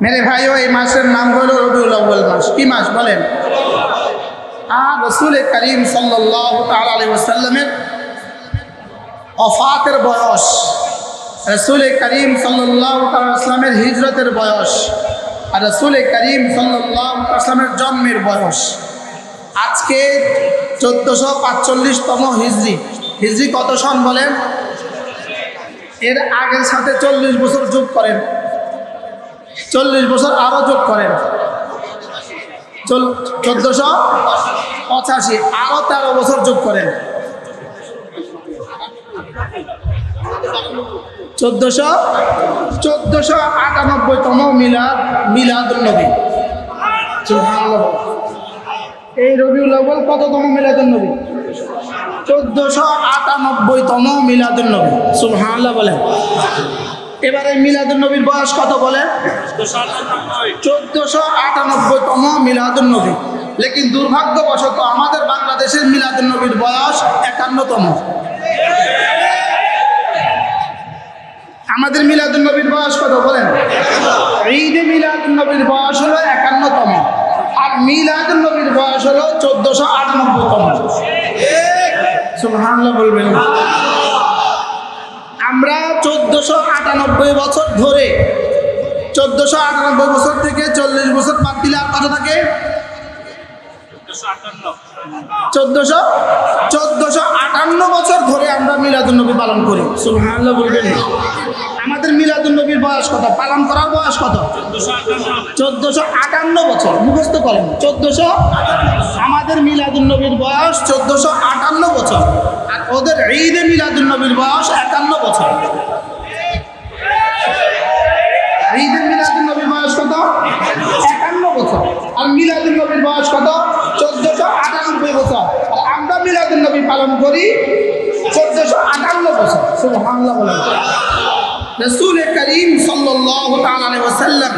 मेरे भाइयों এই মাসের নাম হলো রবিউল আউয়াল মাস। কি মাস বলেন? রাসূল করিম সাল্লাল্লাহু তাআলা আলাইহি ওয়াসাল্লামের ওফাতের বয়স, রাসূল করিম সাল্লাল্লাহু তাআলা আলাইহি ওয়াসাল্লামের হিজরতের বয়স আর রাসূল করিম সাল্লাল্লাহু তাআলা ওয়াসাল্লামের জন্মের বয়স আজকে 1445তম হিজরি। হিজরি কত সন বলেন? এর আগের সাথে 40 বছর যোগ করেন, 40 বছর আরো যোগ করেন, 1485 আরো 13 বছর যোগ করেন, 1498তম মিলাদুন নবী। সুবহানাল্লাহ। এই রবিউল আউয়াল কততম মিলাদুন নবী? 1498তম মিলাদুন নবী। সুবহানাল্লাহ বলেন। এবারে মিলাদুন নবীর বয়স কত বলেন? 1498তম মিলাদুন নবী। লেকিন দুর্ভাগ্যবশত আমাদের বাংলাদেশের মিলাদুন নবীর বয়স 51তম। আমাদের মিলাদুন নবীর বয়স কত বলেন? ঈদে মিলাদুন নবীর বয়স হলো 51তম আর মিলাদুন নবীর বয়স হলো 1498তম। সুবহানাল্লাহ বলবেন। আমরা 1498 বছর ধরে 1498 বছর থেকে 40 বছর বাদ দিলে আর কত থাকে? 1458 বছর ধরে আমরা মিলাদুন নবী পালন করি। সুবহানাল্লাহ বলবেন। আমাদের মিলাদুন নবীর বয়স কত? পালন করার বয়স কত? 1458 বছর। মুখস্থ করেন 1400। আমাদের মিলাদুন নবীর বয়স 1458 বছর আর ওদের ঈদে মিলাদুন নবীর বয়স 51 বছর। ঈদে মিলাদুন নবীর বয়স কত? 51 বছর আর মিলাদুন নবীর বয়স কত? 1498 বছর। আর আমরা মিলাদুন নবী পালন করি 1458 বছর। সুবহানাল্লাহ বলেন। রাসূল করিম সাল্লাল্লাহু তাআলা আলাইহি ওয়াসাল্লাম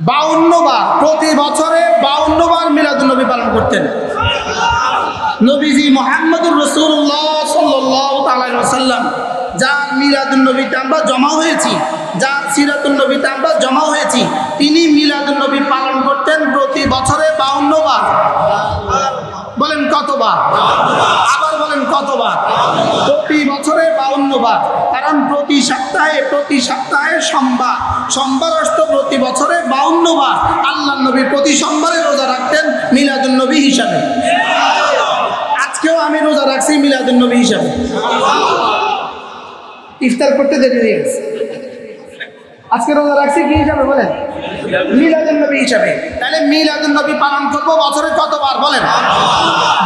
52 বার, প্রতি বছরে 52 বার মিলাদুন নবী পালন করতেন। নবীজি মুহাম্মদুর রাসূলুল্লাহ সাল্লাল্লাহু তাআলা আলাইহি ওয়াসাল্লাম যার মিলাদুন নবীতে আমরা জমা হয়েছি, যার সিরাতুন নবীতে আমরা জমা হয়েছি, তিনি মিলাদুন নবী পালন করতেন প্রতি বছরে 52 বার। বলেন কতবার? আবার বলেন কতবার? প্রতি বছরে 52 বার। কারণ প্রতি সপ্তাহে সোমবার আসতো প্রতি বছরে 52 বার। আল্লাহর নবী প্রতি সোমবারে রোজা রাখতেন মিলাদুন নবী হিসাবে। আজকেও আমি রোজা রাখছি মিলাদুন নবী হিসাবে। ইফতার করতে দেরি হয়ে গেছে, আজকে রোজা রাখছি কি হিসাবে বলেন? মিলাদুন নবী হিসাবে। তাহলে মিলাদুন নবী পালন করব বছরে কতবার বলেন?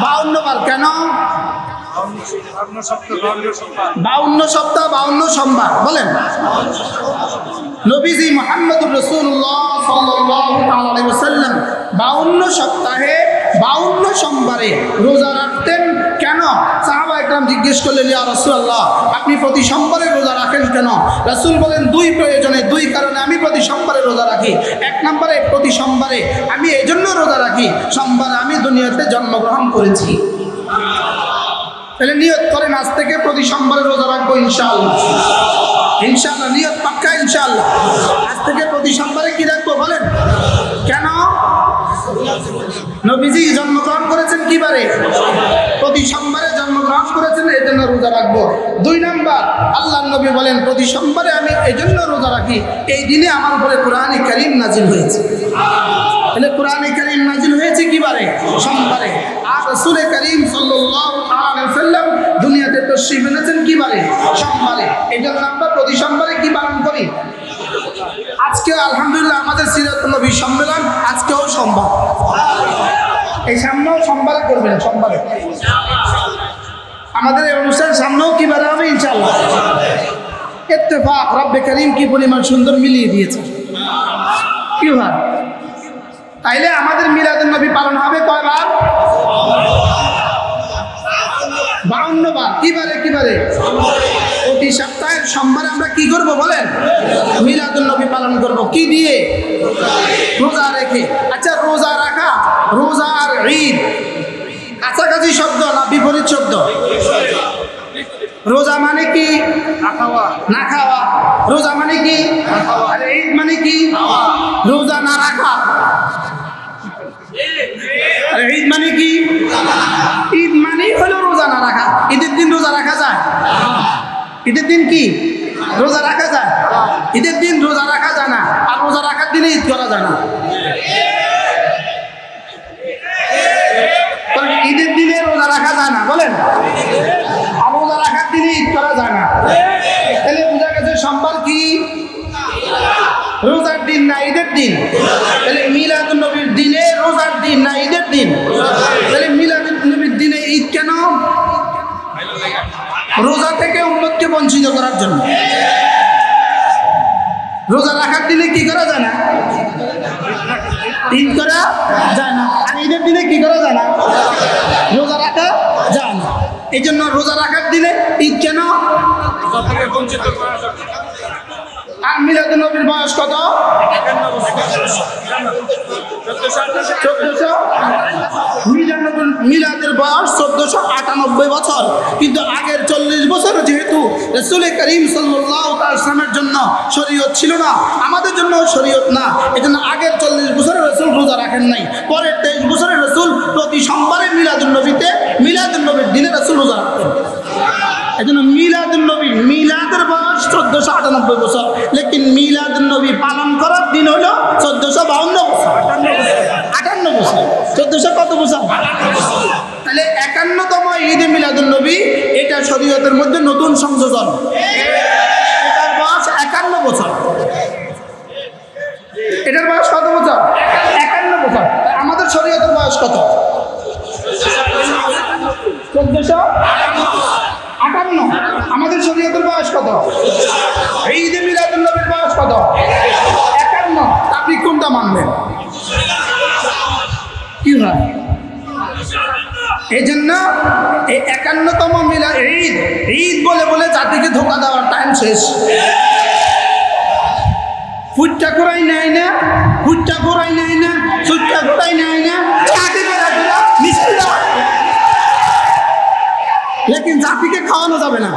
52 বার। কেন? 52 সপ্তাহ 52 সোমবার। বলেন নবীজি মুহাম্মদুর রাসূলুল্লাহ সাল্লাল্লাহু আলাইহি ওয়াসাল্লাম 52 সপ্তাহে 52 সোমবারে রোজা রাখতেন। কেন? সাহাবা একরাম জিজ্ঞেস করলেন, ইয়া রাসূলুল্লাহ আপনি প্রতি সোমবারে রোজা রাখেন কেন? রাসূল বলেন, দুই প্রয়োজনে, দুই কারণে আমি প্রতি সোমবারে রোজা রাখি। এক নম্বরে, প্রতি সোমবারে আমি এই জন্য রোজা রাখি, সোমবারে আমি দুনিয়াতে জন্মগ্রহণ করেছি। তাহলে নিয়ত করেন আজ থেকে প্রতি সোমবারে রোজা রাখবো ইনশাআল্লাহ। ইনশাআল্লাহ নিয়ত পাক্কা ইনশাআল্লাহ। আজ থেকে প্রতি সোমবারে কি রাখবো বলেন? কেন? নবীজি জন্মগ্রহণ করেছেন কি বারে? প্রতি সোমবারে জন্মগ্রহণ করেছেন, এই জন্য রোজা রাখবো। 2 নাম্বার, আল্লাহর নবী বলেন প্রতি সোমবারে আমি এই জন্য রোজা রাখি, এই দিনে আমার উপরে কোরআনে কারীম নাজিল হয়েছে। তাহলে কোরআনে কারীম নাজিল হয়েছে কি বারে? সোমবারে। আর রাসূল করিম সাল্লাল্লাহু আলাইহি ওয়াসাল্লাম দুনিয়াতে তাশরীফ এনেছেন কি বারে? সোমবারে। এই জন্য আমরা প্রতি সোমবারে কি পালন করি? আজকে আলহামদুলিল্লাহ আমাদের সিরাতুন নবী সম্মেলন, আজকেও সোমবার। এই সামনেও সোমবারে করবেন, সোমবারে আমাদের এই অনুষ্ঠান সামনেও কি বারে হবে ইনশাআল্লাহ। ইত্তেফাক রব্বে করিম কি পরিমাণ সুন্দর মিলিয়ে দিয়েছে। কি ভাই? তাইলে আমাদের মিলাদুন নবী পালন হবে কয়বার? 52 বার। কি বারে? কি বারে? প্রতি সপ্তাহের সোমবারে আমরা কি করব বলেন? মিলাদুন নবী পালন করব। কি দিয়ে? রোজা রেখে। আচ্ছা, রোজা রাখা, রোজা আর ঈদ কাছাকাছি শব্দ না বিপরীত শব্দ? রোজা মানে কি? না খাওয়া। রোজা মানে কি? আর ঈদ মানে কি? রোজা না রাখা। আর ঈদ মানে কি? ঈদ মানেই হলো রোজা না রাখা। ঈদের দিন রোজা রাখা যায়? ঈদের দিন কি রোজা রাখা যায়? ঈদের দিন রোজা রাখা যায় না, আর রোজা রাখার দিনে ঈদ করা যায় না। ঈদের দিনে রোজা রাখা যায় না বলেন, আর রোজা রাখার দিনে ঈদ করা যায় না। তাহলে বোঝা গেছে সোমবার কি রোজার দিন না ঈদের দিন? তাহলে মিলাদুন নবীর দিনে রোজার দিন না ঈদের দিন? তাহলে মিলাদুন নবীর দিনে ঈদ কেন? রোজা থেকে উম্মতকে বঞ্চিত করার জন্য। রোজা রাখার দিনে কি করা যায় না? ঈদ করা যায় না। আর ঈদের দিনে কি করা যায় না? রোজা রাখা যায় না। এই জন্য রোজা রাখার দিনে ঈদ কেন? আর মিলাদুন নবীর বয়স কত? 1400। মিলাদের বয়স 1498 বছর। কিন্তু আগের 40 বছর যেহেতু রাসূল করিম সাল্লাল্লাহু আলাইহি ওয়াসাল্লামের জন্য শরীয়ত ছিল না, আমাদের জন্য শরীয়ত না, এজন্য আগের 40 বছরে রাসূল রোজা রাখেন নাই। পরের 23 বছরে রাসূল প্রতি সোমবারে মিলাদুন নবীর দিনে রাসূল রোজা রাখতেন। এজন্য মিলাদুন নবী, মিলাদের বয়স 1498 বছর, লেকিন মিলাদুন নবী পালন করার দিন হলো 1452 বছর, 58 বছর। 1400 কত বছর? তাহলে 51তম ঈদে মিলাদুন নবী, এটা শরীয়তের মধ্যে নতুন সংযোজন। এটার বয়স 51 বছর। এটার বয়স কত বছর? 51 বছর। আমাদের শরীয়তের বয়স কত? 1458। আমাদের শরীয়তের বয়স কত? ঈদে মিলাদুন নবীর বয়স কত? 51। আপনি কোনটা মানবেন? কি হয়? এই জন্য এই 51তম ঈদ বলে বলে জাতিকে ধোকা দেওয়ার টাইম শেষ। ফুটটা করাই নেয় না, ফুটটা করাই নেয় না, সুটটা করাই নেয় না, লেকিন জাতিকে খাওয়ানো যাবে না।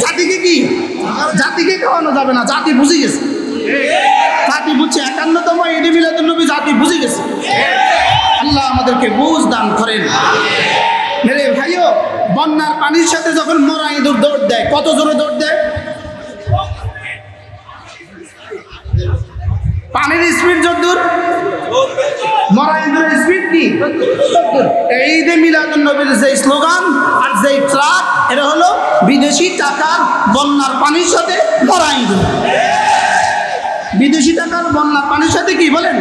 জাতিকে কি? জাতিকে খাওয়ানো যাবে না। জাতি বুঝে গেছে, জাতি বুঝছে। 51তম ঈদে মিলাদুন নবী জাতি বুঝে গেছে। আল্লাহ আমাদেরকে বুঝ দান করেন। মেরে ভাইও, বন্যার পানির সাথে যখন মরা ইঁদুর দৌড় দেয়, কত জোরে দৌড় দেয়? পানির স্পিড যদ্দূর, মরা ইঁদুরের স্পিড কি? ঈদে মিলাদুন নবীর যে স্লোগান আর যে ট্রাক, এটা হলো বিদেশি টাকার বন্যার পানির সাথে মরা ইঁদুর। বিদেশি টাকার বন্যার পানির সাথে কি বলেন?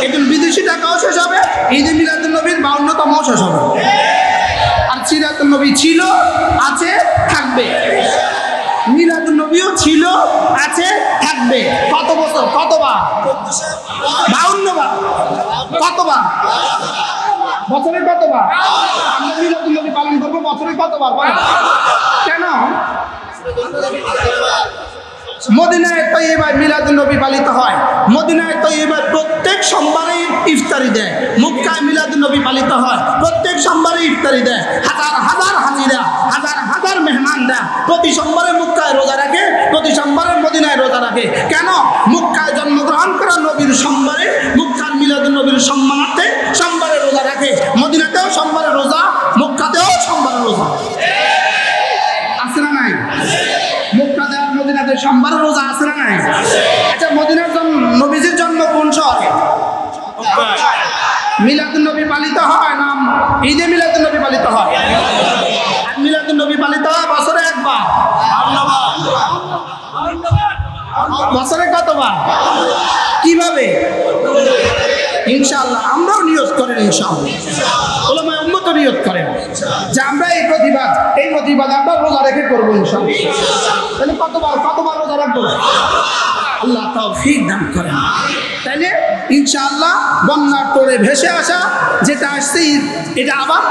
এখন বিদেশি টাকাও শেষ হবে, ঈদে মিলাদুন নবীর 52তম শেষ হবে। আর সিরাতুন নবী ছিল, আছে, থাকবে। মিলাদুন নবীও ছিল, আছে, থাকবে। কত বছর? কতবার? 52 বার। কতবার? বছরে কতবার? আমরা মিলাদুন নবী পালন করবো বছরে কতবার? কেন? মদিনায়ে তয়্যিবায় মিলাদুন নবী পালিত হয়। মদিনায়ে তয়্যিবায় প্রত্যেক সোমবারে ইফতারি দেয়। মক্কায় মিলাদুন নবী পালিত হয়, প্রত্যেক সোমবারে ইফতারি দেয়। হাজার হাজার হাজিরা, হাজার হাজার মেহমানরা প্রতি সোমবারে মক্কায় রোজা রাখে, প্রতি সোমবারে মদিনায় রোজা রাখে। কেন? মক্কায় জন্মগ্রহণ করা নবীর সোমবারে, মক্কার মিলাদুন নবীর সম্মানার্থে সোমবারে রোজা রাখে। মদিনাতেও সোমবারে রোজা, মক্কাতেও সোমবারে রোজা। আছে না নাই? মক্কাতে আর মদিনাতে সোমবারে রোজা আছে না নাই? আচ্ছা, মদিনার নবীজির জন্ম কোন শহরে? মিলাদুন নবী পালিত হয় না ঈদে মিলাদুন নবী পালিত হয়? মিলাদুন নবী পালিত হয় বছরে একবার। বছরে কতবার? কিভাবে? ইনশাআল্লাহ আমরাও নিয়ত করেন, ইনশাআল্লাহ ওলামায়ে উম্মত নিয়ত করেন যে আমরা এই প্রতিবাদ আমরা রোজা রেখে করবো ইনশাআল্লাহ। তাহলে কতবার রোজা রাখবো? আল্লাহ তৌফিক দান করেন। তাইলে ইনশাআল্লাহ বন্যার তোড়ে ভেসে আসা যেটা আসছে, এটা আবার।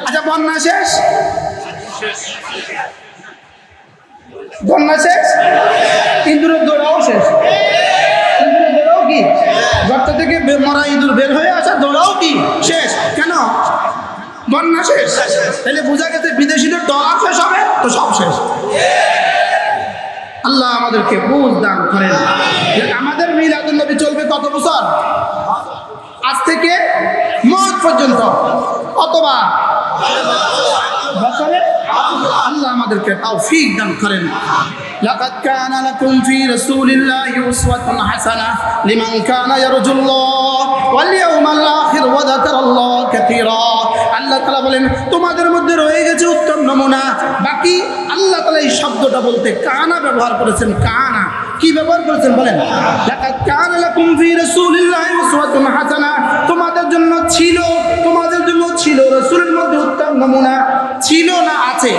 আচ্ছা, বন্যা শেষ, বন্যা শেষ, ইঁদুরের দৌড়াও শেষ। ইঁদুরের দৌড়াও কি? গর্ত থেকে মরা ইঁদুর বের হয়ে আসা দৌড়াও কি শেষ? কেন? বন্যা শেষ। তাহলে বোঝা গেছে বিদেশিদের ডলার শেষ হবে তো সব শেষ। আল্লাহ আমাদেরকে বুঝ দান করেন। আমাদের মিলাদুন নবী চলবে কত বছর? আজ থেকে মওত পর্যন্ত, অথবা বছরে। আল্লাহ আমাদেরকে তৌফিক দান করেন। লাকাদ কানা লাকুম ফি রাসূলিল্লাহি উসওয়াতুন হাসানাহ লিমান কানা ইয়ারজুল্লাহ ওয়াল ইয়াউমাল আখির ওয়া যাকারাল্লাহ কাসীরা। আল্লাহ তাআলা বলেন তোমাদের মধ্যে রয়ে গেছে উত্তম নমুনা। বাকি আল্লাহ তাআলা এই শব্দটা বলতে কানা ব্যবহার করেছেন। কানা কি ব্যবহার করেছেন বলেন? লাকাদ কানা লাকুম ফি রাসূলিল্লাহি উসওয়াতুন হাসানাহ, তোমাদের জন্য ছিল, তোমাদের জন্য ছিল রাসূলের মধ্যে উত্তম নমুনা। ছিল না আছে?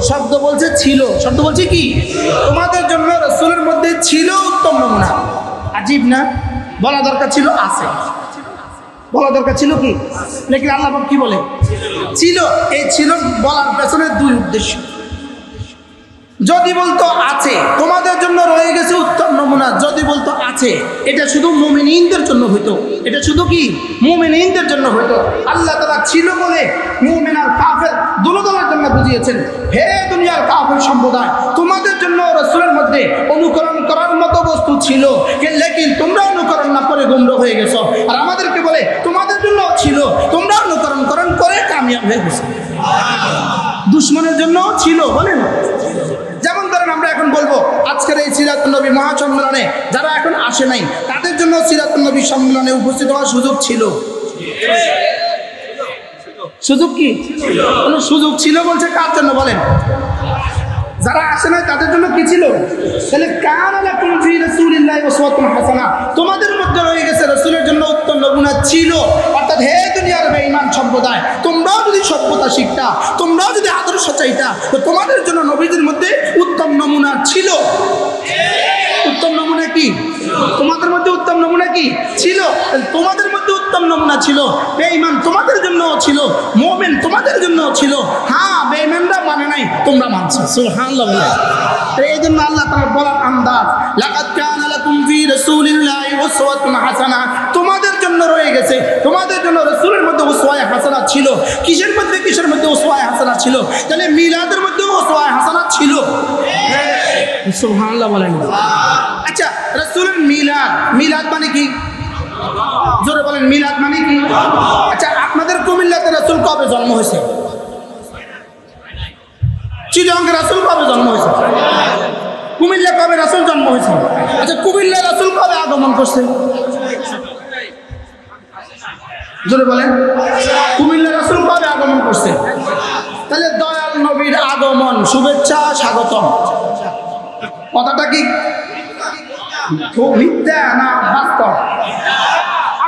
শব্দ বলছে ছিল, শব্দ বলছে কি? তোমাদের জন্য রাসূলের মধ্যে ছিল উত্তম নমুনা। আজীব না? বলা দরকার ছিল আছে, বলা দরকার ছিল কি? লেকিন আল্লাহ কি বলে? ছিল। এই ছিল বলার পেছনে দুই উদ্দেশ্য। যদি বলতো আছে তোমাদের জন্য রয়ে গেছে উত্তম নমুনা, যদি বলতো আছে এটা শুধু মুমিনদের জন্য হইতো, এটা শুধু কি মুমিনদের জন্য হইতো। আল্লাহ তাআলা ছিল বলে মুমিন আর কাফের দুজনের জন্য বুঝিয়েছেন, হে দুনিয়ার কাফের সম্প্রদায়, তোমাদের জন্য রাসূলের মধ্যে অনুকরণ করার মতো বস্তু ছিল, লেকিন তোমরা অনুকরণ না করে গোমরা হয়ে গেছো। আর আমাদেরকে বলে তোমাদের জন্য ছিল, তোমরা অনুকরণ করে কামিয়াব হয়ে গেছো। দুশমনের জন্য ছিল বলেন। যেমন ধরেন আমরা এখন বলবো আজকের এই সিরাতুন নবী মহাসম্মেলনে যারা এখন আসে নাই তাদের জন্য সিরাতুন নবী সম্মেলনে উপস্থিত হওয়ার সুযোগ ছিল। সুযোগ কি? সুযোগ ছিল বলছে কার জন্য বলেন? যারা আসে নাই তাদের জন্য কি ছিল? তাহলে কানা লাকুম ফি রাসূলিল্লাহি উসওয়াতুন হাসানাহ, তোমাদের মধ্যে রয়ে গেছে রাসূলের জন্য উত্তম নমুনা ছিল। অর্থাৎ হে দুনিয়ার বেঈমান সম্প্রদায়, তোমরাও যদি সভ্যতা শিখতা, তোমরাও যদি আদর্শ চাইতা, তো তোমাদের জন্য নবীদের মধ্যে উত্তম নমুনা ছিল। উত্তম নমুনা কি? তোমাদের মধ্যে উত্তম নমুনা কি ছিল? তোমাদের মধ্যে উত্তম নমুনা ছিল। বেঈমান তোমাদের জন্য ছিল, মুমিন তোমাদের জন্য ছিল। হ্যাঁ, বেঈমানরা মানে নাই, তোমরা মানছো। সুবহানাল্লাহ। এই জন্য আল্লাহ তাআলা বলার আন্দাজ, লাকাদ কানা লাকুম ফি রাসূলিল্লাহি উসওয়াতুন হাসানাহ, তোমাদের জন্য রয়ে গেছে, তোমাদের জন্য রাসূলের মধ্যে উসওয়ায়ে হাসানাহ ছিল। কিসের মধ্যে উসওয়ায়ে হাসানাহ ছিল? তাহলে মিলাদের মধ্যে উসওয়ায়ে হাসানাহ ছিল। সুবহানাল্লাহ বলেন। আচ্ছা, রাসূলের মিলাদ মানে কি? জোরে বলেন, মিলাদ মানে কি? আচ্ছা, আপনাদের কুমিল্লাতে রাসূল কবে জন্ম হয়েছে? চিটাগংয়ে রাসূল কবে জন্ম হয়েছে? কুমিল্লা কবে রাসূল জন্ম হয়েছে? আচ্ছা, কুমিল্লা রাসূল কবে আগমন করছে? জোরে বলেন, কুমিল্লা রাসূল কবে আগমন করছে? তাহলে দয়াল নবীর আগমন, শুভেচ্ছা, স্বাগতম, কথাটা কি মিথ্যা না বাস্তব?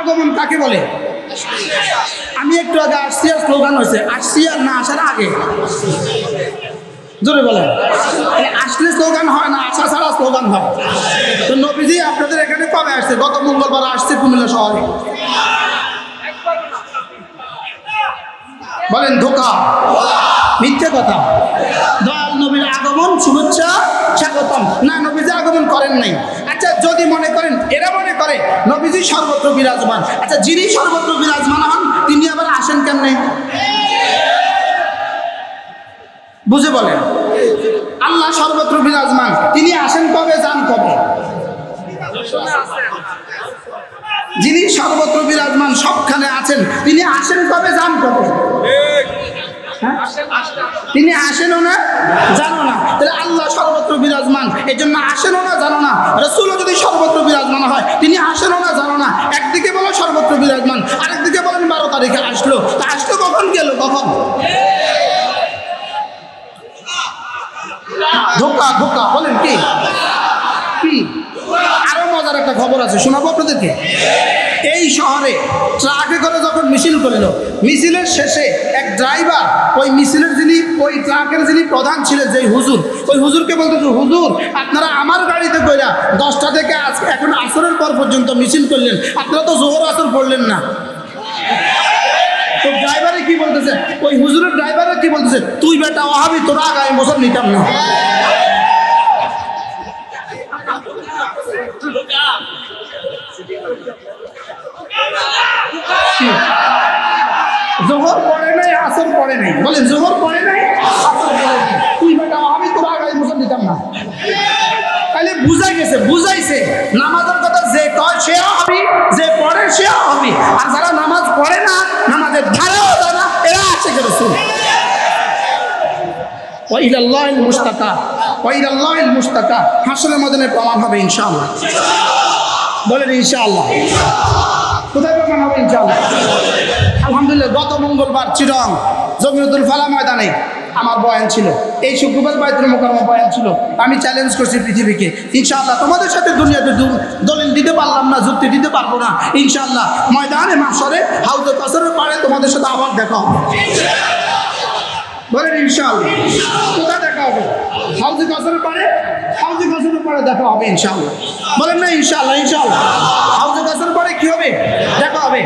আগমন কাকে বলে? আমি একটু আগে আসিয়ার স্লোগান হয়েছে, আসিয়ার না আসার আগে। জোরে বলেন, আসলে স্লোগান হয় না, আসা ছাড়া স্লোগান হয়। তো নবীজি আপনাদের এখানে কবে আসছে? গত মঙ্গলবার আসছে কুমিল্লা শহরে। বলেন ধোকা, মিথ্যে কথা। দয়াল নবীর আগমন, শুভেচ্ছা, স্বাগতম না, নবীজি আগমন করেন নাই। আচ্ছা, যদি মনে করেন, এরা মনে করে নবীজি সর্বত্র বিরাজমান। আচ্ছা, যিনি সর্বত্র বিরাজমান হন তিনি আবার আসেন কেমনে? বুঝে বলেন, আল্লাহ সর্বত্র বিরাজমান, তিনি আসেন কবে, যান কবে? যিনি সর্বত্র বিরাজমান, সবখানে আছেন, তিনি আসেন কবে, যান কবে? তিনি আসেনও না, জানো না। তাহলে আল্লাহ সর্বত্র বিরাজমান, এই জন্য আসেনও না, জানো না। রাসূলও যদি সর্বত্র বিরাজমান হয়, তিনি আসেনও না, জানো না। একদিকে বলো সর্বত্র বিরাজমান, আরেকদিকে বলেন 12 তারিখে আসলো। তা আসলো কখন, গেল কখন? ধোকা, ধোকা। বলেন কি? আরো মজার একটা খবর আছে, শোনাবো আপনাদেরকে। এই শহরে ট্রাকে করে যখন মিছিল করলো, মিছিলের শেষে এক ড্রাইভার ওই মিছিলের ওই ট্রাকের যিনি প্রধান ছিলেন, যে হুজুর, ওই হুজুরকে বলতেছে, হুজুর আপনারা আমার গাড়িতে কইরা 10টা থেকে এখন আসরের পর পর্যন্ত মিছিল করলেন, আপনারা তো জোহর আসর পড়লেন না। তো ড্রাইভারে কি বলতেছে, ওই হুজুরের ড্রাইভারে কি বলতেছে, তুই বেটা ওয়াহাবি, তোরা আগামী বছর নিতাম না। জোহর পড়ে নাই, আসর পড়ে নাই, বলেন জোহর পড়ে নাই, আসর পড়ে নাই। তুই বেটা আমি তোর আগামী বছর দিতাম না। তাহলে বুঝাইছে নামাজের কথা যে কয় সেও হবে, যে পড়ে সেও হবে। আর যারা নামাজ পড়ে না, নামাজের ধারেও যায় না, এরা আশিক রাসূল। ওয়া ইলাল্লাহিল মুস্তাকা, ওয়া ইলাল্লাহিল মুস্তাকা। হাসরের ময়দানে প্রমাণ হবে ইনশাআল্লাহ। বলেন ইনশাআল্লাহ। কোথায় প্রমাণ হবে ইনশাআল্লাহ? আলহামদুলিল্লাহ, গত মঙ্গলবার চিরং জমিয়তুল ফালাহ ময়দানে আমার বয়ান ছিল। এই শুক্রবার বাইতুল মুকাররমে বয়ান ছিল। আমি চ্যালেঞ্জ করছি পৃথিবীকে, ইনশাআল্লাহ তোমাদের সাথে দুনিয়াতে দলিল দিতে পারলাম না, যুক্তি দিতে পারবো না, ইনশাআল্লাহ ময়দানে মাহশরে হাউজে কাউসারের পাড়ে তোমাদের সাথে আবার দেখা হবে। বলেন ইনশাআল্লাহ। কোথায় দেখা হবে? হাউজে কাউসারের পাড়ে, হাউজে কাউসারের পাড়ে দেখা হবে ইনশাআল্লাহ। বলেন না ইনশাআল্লাহ। ইনশাআল্লাহ হাউজে কাউসারের পাড়ে কি হবে? দেখা হবে।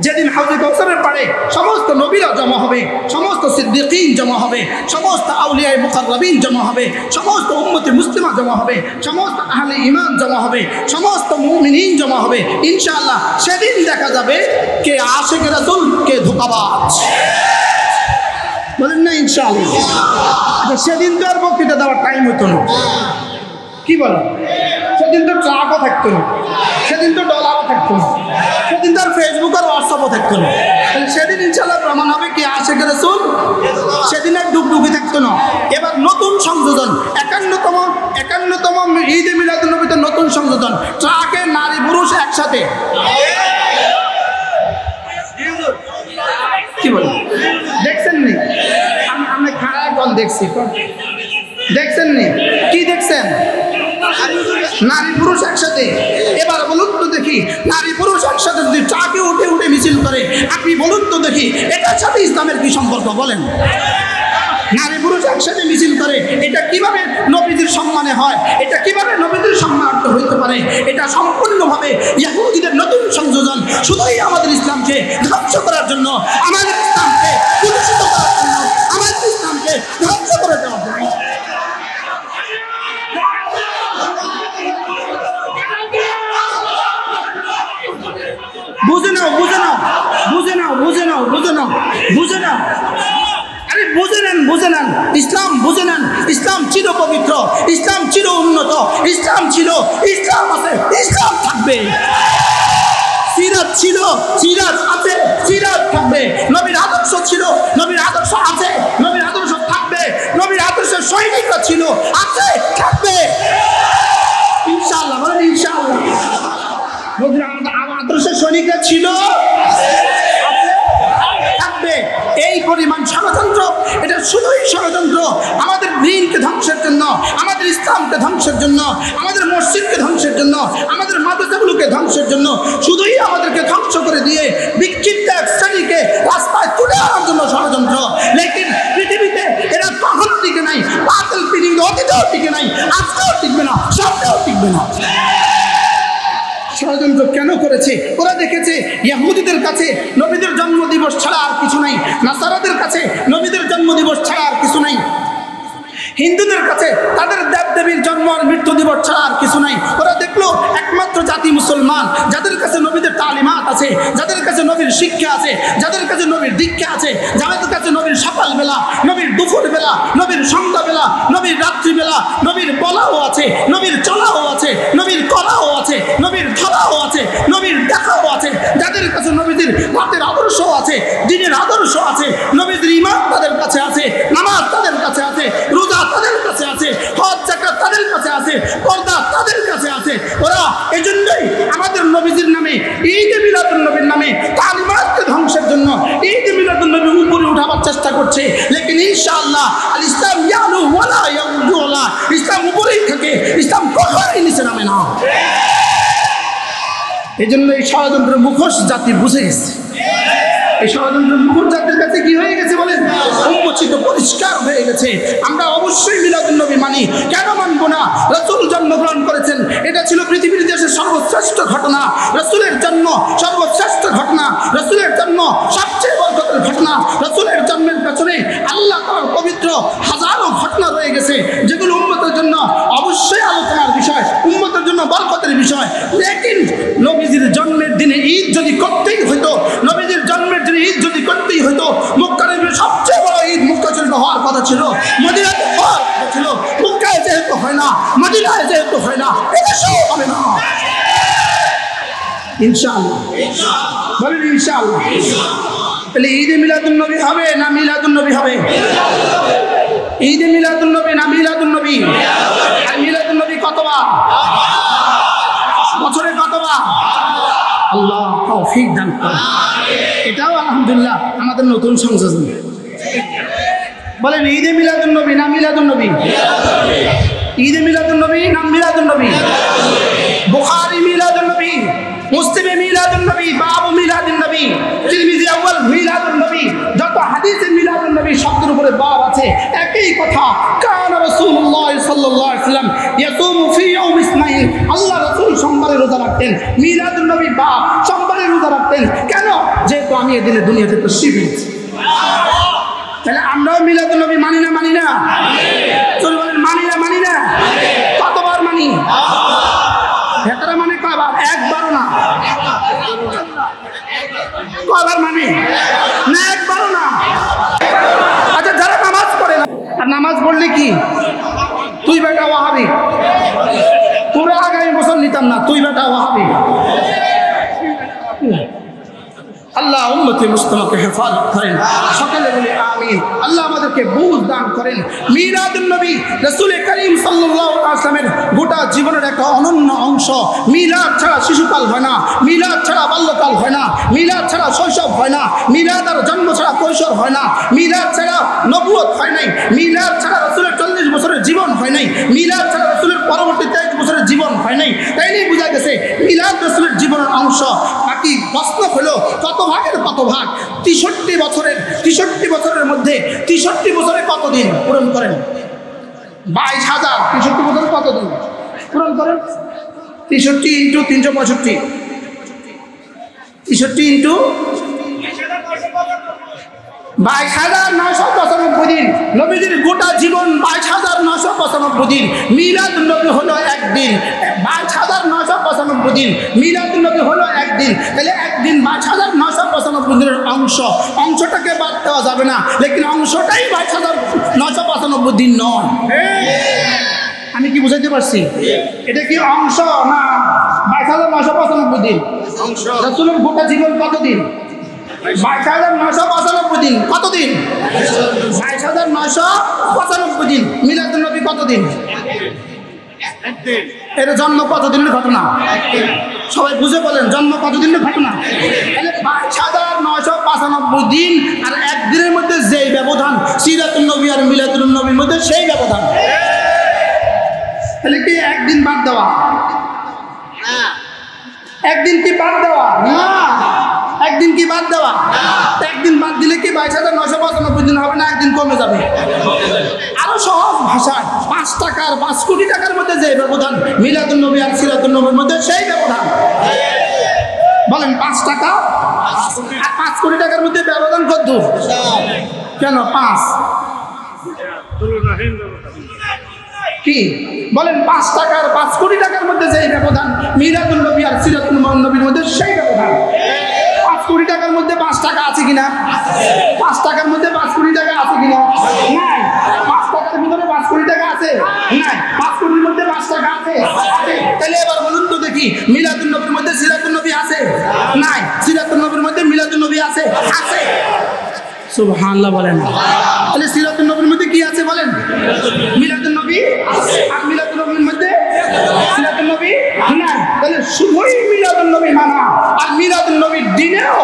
যেদিন হাউজে কাউসারের পাড়ে সমস্ত নবীরা জমা হবে, সমস্ত সিদ্দিকীন জমা হবে, সমস্ত আউলিয়ায়ে মুকাররাবিন জমা হবে, সমস্ত উম্মতে মুসলিমা জমা হবে, সমস্ত আহলে ঈমান জমা হবে, সমস্ত মুমিনিন জমা হবে ইনশাআল্লাহ। সেদিন দেখা যাবে কে আশিক রাসূল, কে ধোঁকাবাজ। বলেন না ইনশাআল্লাহ। সেদিন তো আর বক্তৃতা দেওয়ার টাইম হতো না, কি বলেন? সেদিন তো ট্রাকও থাকতো না, সেদিন তো ডলারও থাকতো না, সেদিন তো আর ফেসবুক আর হোয়াটসঅ্যাপও থাকতো না। সেদিন ইনশাআল্লাহ প্রমাণ হবে কি আশিক রাসূল। সেদিন আর ডুবডুবি থাকতো না। এবার নতুন সংযোজন, 51তম ঈদে মিলাদুন নবীতে নতুন সংযোজন, ট্রাকে নারী পুরুষ একসাথে। কি বলেন? দেখছেন নি? আমি খারাপ গল দেখছি, দেখছেন নি? কি দেখছেন? নারী পুরুষ একসাথে। এবার বলুন তো দেখি, নারী পুরুষ একসাথে যদি ট্রাকে উঠে উঠে মিছিল করে, আপনি বলুন তো দেখি এটার সাথে ইসলামের কি সম্পর্ক? বলেন। নারী পুরুষ একসাথে মিছিল করে, এটা কিভাবে নবীদের সম্মানে হয়? এটা কিভাবে নবীদের সম্মানার্থ হইতে পারে? এটা সম্পূর্ণভাবে ইহুদিদের নতুন সংযোজন, শুধুই আমাদের ইসলামকে ধ্বংস করার জন্য, আমাদের ইসলামকে কুলুষিত করার জন্য, আমাদের ইসলামকে ধ্বংস করে দেওয়ার জন্য। বুঝে নাও, বুঝে নাও, বুঝে নাও, বুঝে নাও, বুঝে নাও, বুঝে নাও। আরে বুঝে নেন, বুঝে নেন। ইসলাম বুঝে নেন। ইসলাম চির পবিত্র, ইসলাম চির উন্নত, ইসলাম ছিল, ইসলাম আছে, ইসলাম থাকবে। সিরাত ছিল, সিরাত আছে, সিরাত থাকবে। নবীর আদর্শ ছিল, নবীর আদর্শ আছে, নবীর আদর্শ থাকবে। নবীর আদর্শের সৈনিকরা ছিল, আছে, থাকবে ইনশাআল্লাহ। বলেন ইনশাআল্লাহ। নবীর আদর্শের সৈনিকরা ছিল, থাকবে। এই পরিমাণ ষড়যন্ত্র, এটা শুধুই ষড়যন্ত্র আমাদের দ্বীনকে ধ্বংসের জন্য, আমাদের ইসলামকে ধ্বংসের জন্য, আমাদের মসজিদকে ধ্বংসের জন্য, আমাদের মাদ্রাসাগুলোকে ধ্বংসের জন্য, শুধুই আমাদেরকে ধ্বংস করে দিয়ে বিক্ষিপ্ত এক শ্রেণীকে রাস্তায় তুলে আনার জন্য ষড়যন্ত্র। লেকিন পৃথিবীতে এরা কখনো টিকে নাই, বাতিল পৃথিবীতে অতীতেও টিকে নাই, আজকেও টিকবে না, সামনেও টিকবে না। ষড়যন্ত্র কেন করেছে? ওরা দেখেছে ইহুদিদের কাছে নবীদের জন্মদিবস ছাড়া আর কিছু নাই, নাসারাদের কাছে নবীদের জন্মদিবস ছাড়া আর কিছু নাই, হিন্দুদের কাছে তাদের দেবদেবীর জন্ম আর মৃত্যু দিবস ছাড়া আর কিছু নাই। ওরা দেখলো একমাত্র জাতি মুসলমান, যাদের কাছে নবীদের তালিমাত আছে, যাদের কাছে নবীর শিক্ষা আছে, যাদের কাছে নবীর দীক্ষা আছে, যাদের কাছে নবীর সকালবেলা, নবীর দুপুরবেলা, নবীর সন্ধ্যাবেলা, নবীর রাত্রিবেলা, নবীর বলাও আছে, নবীর চলাও আছে, নবীর কলাও আছে, নবীর ধরাও আছে, নবীর দেখাও আছে, যাদের কাছে নবীদের রাতের আদর্শ আছে, দিনের আদর্শ আছে, নবীদের ঈমান তাদের কাছে আছে, নামাজ তাদের কাছে আছে, রোজা তাদের কাছে আছে, হজ যাকাত তাদের কাছে আছে, পর্দা তাদের কাছে আছে। ওরা এজন্যই আমাদের নবীজির নামে, ঈদে মিলাদুন নবীর নামে তালিমাতকে ধ্বংসের জন্য ঈদে মিলাদুন নবী উপরে উঠাবার চেষ্টা করছে। লেকিন ইনশাআল্লাহ আল ইসলাম ইয়ালু ওয়ালা ইয়াউদু ওয়ালা, ইসলাম উপরেই থাকে, ইসলাম কখনোই নিচে নামে না। এজন্য এই ষড়যন্ত্রের মুখোশ জাতি বুঝে গেছে। এই ষড়যন্ত্রের মুখোশ জাতির কাছে কি হয়ে গেছে বলেন? উন্মোচিত, পরিষ্কার হয়ে গেছে। আমরা অবশ্যই মিলাদুন নবী মানি, কেন মানবো না? রাসূল জন্মগ্রহণ করেছেন, এটা ছিল পৃথিবীর দেশের সর্বশ্রেষ্ঠ ঘটনা। রাসূলের জন্ম সর্বশ্রেষ্ঠ ঘটনা, রাসূলের জন্ম সবচেয়ে বরকতের ঘটনা। রাসূলের জন্মের পেছনে আল্লাহ তাআলার পবিত্র হাজারো ঘটনা রয়ে গেছে, যেগুলো উম্মতের জন্য অবশ্যই আলোচনার বিষয়, উম্মতের জন্য বরকতের বিষয়। লেকিন নবীজির জন্মের দিনে ঈদ যদি করতেই হতো, নবীজির জন্মের দিনে ঈদ যদি করতেই হতো, মক্কার সবচেয়ে মদিনায় যেহেতু হয় না, এদেশেও হবে না ইনশাআল্লাহ। বলেন ইনশাআল্লাহ। তাহলে ঈদে মিলাদুন নবী হবে না মিলাদুন নবী হবে? ঈদে মিলাদুন নবী না মিলাদুন নবী? আর মিলাদুন নবী কতবার? বছরে কতবার? আল্লাহ তৌফিক দান করেন। এটাও আলহামদুলিল্লাহ আমাদের নতুন সংযোজন। বলেন ঈদে মিলাদুন নবী না মিলাদুন নবী? ঈদে মিলাদুন নবী না মিলাদুন নবী? বুখারী মিলাদুন নবী, মুসলিমে মিলাদুন নবী, বাবু মিলাদুন নবী, তিরমিজি আউয়াল মিলাদুন নবী, যত হাদিসে মিলাদুন নবী শব্দের উপরে বাব আছে, একই কথা। কানা রাসূলুল্লাহ সাল্লাল্লাহু আলাইহি ওয়াসাল্লাম ইয়াসুমু ফি ইয়াউম ইসনাইন, আল্লাহ রাসূল সোমবারে রোজা রাখতেন। মিলাদুন নবী বাব সোমবারে রোজা রাখতেন কেন? যেহেতু আমি এদিনে দুনিয়াতে তাশরীফ এনেছি। তাহলে আমরাও মিলাদুন নবী মানি না মানি না? চল বলেন মানি না মানি না? কতবার মানি? ভেতরে মানে কয়বার? একবারও না। কয়বার মানে? না একবারও না। আচ্ছা যারা নামাজ পড়ে না, আর নামাজ পড়লে কি তুই বেটা ওয়াহাবি, পুরো আগামী বছর নিতাম না, তুই বেটা ওয়াহাবি। আল্লাহ উম্মতে মুসলিমাকে হেফাজত করেন, সকলে বলি আমিন। আল্লাহ আমাদেরকে বুঝ দান করেন। মিলাদুন নবী রাসূল করিম সাল্লাল্লাহু আলাইহি ওয়াসাল্লামের গোটা জীবনের একটা অনন্য অংশ। মিলাদ ছাড়া শিশুকাল হয় না, মিলাদ ছাড়া বাল্যকাল হয় না, মিলাদ ছাড়া শৈশব হয় না, মিলাদ আর জন্ম ছাড়া কৈশোর হয় না, মিলাদ ছাড়া নবুয়ত হয় নাই, মিলাদ ছাড়া রাসূলের 40 বছরের জীবন হয় নাই, মিলাদ ছাড়া রাসূলের পরবর্তী 23 বছরের জীবন হয় নাই। তাই নিয়ে বোঝা গেছে মিলাদ রাসূলের জীবনের অংশ। বাকি প্রশ্ন হলো কত ভাগের কত ভাগ? 63 বছরের মধ্যে 63 বছরে কত দিন পূরণ করেন? 22,000। 63 বছরে কত দিন পূরণ করেন? 63 ইন্টু 365, 63 ইন্টু 22,995 দিন। নবীজির গোটা জীবন 22,995 দিন। মিলাদুন নবী হলো একদিন। 22,995 দিন। মিলাদুন নবী হলো একদিন। তাহলে একদিন 22,995 দিনের অংশটাকে বাদ দেওয়া যাবে না, লেকিন অংশটাই 22,995 দিন নয়। আমি কি বুঝাইতে পারছি? এটা কি অংশ না 22,995 দিন? রাসূলের গোটা জীবন কত দিন? 22,995 দিন। কত দিন? 22,995 দিন। মিলাদুন নবী কত দিন? এর জন্ম কত দিনের ঘটনা? সবাই বুঝে বলেন, জন্ম কত দিনের ঘটনা? 22,995 দিন আর একদিনের মধ্যে যেই ব্যবধান, সিরাতুন নবী আর মিলাদুন নবীর মধ্যে সেই ব্যবধান। তাহলে কি একদিন বাদ দেওয়া? একদিন কি বাদ দেওয়া? না। একদিন কি বাদ দেওয়া? একদিন বাদ দিলে কি 22,995 দিন হবে না? একদিন কমে যাবে। আরো সহজ ভাষায় 5 টাকা আর 5 কোটি টাকার মধ্যে যে ব্যবধান, মিলাদুন নবী আর সিরাতুন নবীর মধ্যে সেই ব্যবধান। বলেন 5 টাকা আর 5 কোটি টাকার মধ্যে ব্যবধান কত? কেন 5? কি বলেন? 5 টাকা আর 5 কোটি টাকার মধ্যে যে ব্যবধান, মিলাদুন নবী আর সিরাতুন নবীর মধ্যে সেই ব্যবধান। 5 কোটি টাকার মধ্যে 5 টাকা আছে কিনা? 5 টাকার মধ্যে 5 কোটি টাকা আছে কিনা? নাই। 5 টাকার ভিতরে 5 কোটি টাকা আছে? নাই। 5 কোটির মধ্যে 5 টাকা আছে? তাহলে এবার বলুন তো দেখি, মিলাদুন নবীর মধ্যে সিরাতুন নবী আছে? নাই। সিরাতুন নবীর মধ্যে মিলাদুন নবী আছে? আছে। সুবহানাল্লাহ বলেন। তাহলে সিরাতুন নবীর মধ্যে কি আছে বলেন? মিলাদুন নবী। আর মিলাদুন নবীর মধ্যে সিরাতুন নবী নাই। তাহলে শুধুই মিলাদুন নবী মানা আর মিলাদুন নবীর দিনেও